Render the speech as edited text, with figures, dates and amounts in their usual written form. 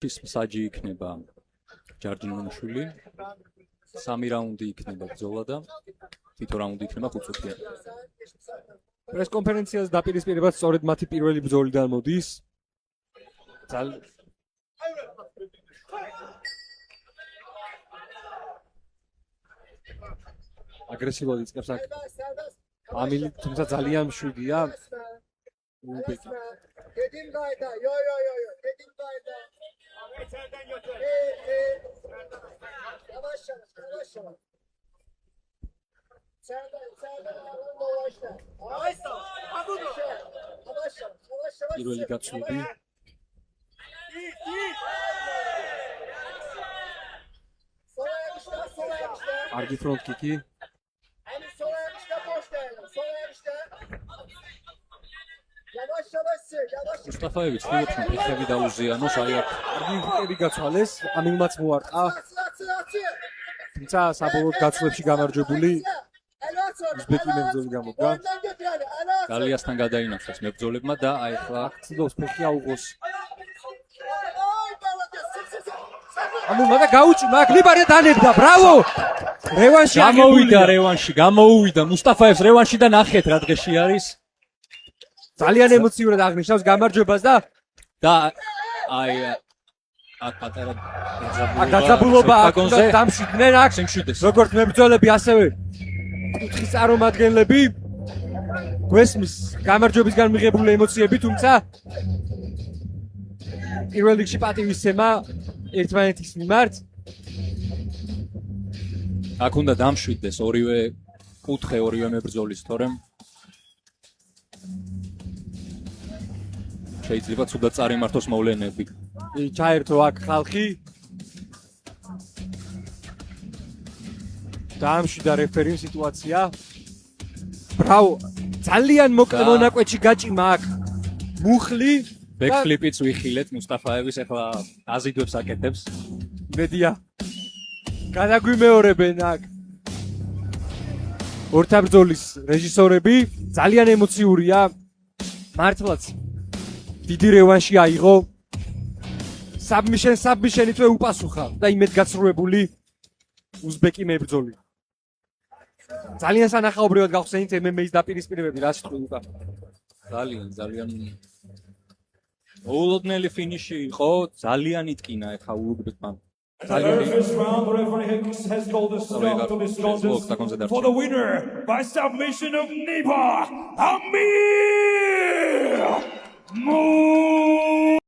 საჯი იქნება ჯარჯინონიშვილი. 3 რაუნდი იქნება ბრძოლა და თითო რაუნდი იქნება 5 წუთიანი. პრეს კონფერენციას დაპირისპირებად სწორედ მათი პირველი ბრძოლიდან მოდის. აგრესიულად იწყებს აქ ამილი, თუმცა ძალიან მშვიდია. პირველი გაცვლები კარგი ფრონტ კიკი მუსტაფაევი ცდილობს რომ ფეხები დაუზიანოს, აი აქ კარგი ფეხები გაცვალეს, ამილმაც მოარტყა. თუმცა საბოლოოდ გაცვლებში გამარჯვებული უზბეკი მებრძოლი გამოდგა. გალიასთან გადაინაცვლეს მებრძოლებმა და აი ახლა ცდილობს ფეხი აუღოს. ამილმა და გაუჭმა, აქ ლიბარე დანებდა, ბრავო! რევანში გამოუვიდა მუსტაფაევს რევანში და ნახეთ რა დღეში არის. ძალიან ემოციურად აღნიშნავს გამარჯვებას და აი აქ პატარა დაძაბულობა აქვს დამშვიდნენ აქ როგორც მებრძოლები ასევე კუთხის წარმომადგენლები გვესმის გამარჯვებისგან მიღებული ემოციები, თუმცა პირველ რიგში პატივისცემა ერთმანეთის მიმართ. აქ უნდა დამშვიდდეს ორივე კუთხე, ორივე მებრძოლის, თორემ შეიძლება ცუდად წარიმართოს მოვლენები. ჩაერთო აქ ხალხი. დაამშვიდა რეფერიმ სიტუაცია. ბრავო, ძალიან მოკლე მონაკვეთში გაჭიმა აქ. მუხლი ბექფლიპიც ვიხილეთ მუსტაფაევის, ახლა აზიდვებს აკეთებს. მედია. გადაგვიმეორებენ აქ. ორთაბრძოლის რეჟისორები ძალიან ემოციურია. მართლაც დიდი რევანში აიღო. საბმიშენითვე უპასუხა და იმედგაცრუებული უზბეკი მებრძოლი. ძალიან სანახაობრივად გავხსენით MMA-ის დაპირისპირებები, რა სიტყვით. ძალიან მოულოდნელი ფინიში იყო, ძალიან იტკინა ეხა უზბეკმა. For the winner by submission of Nipa Amir Mu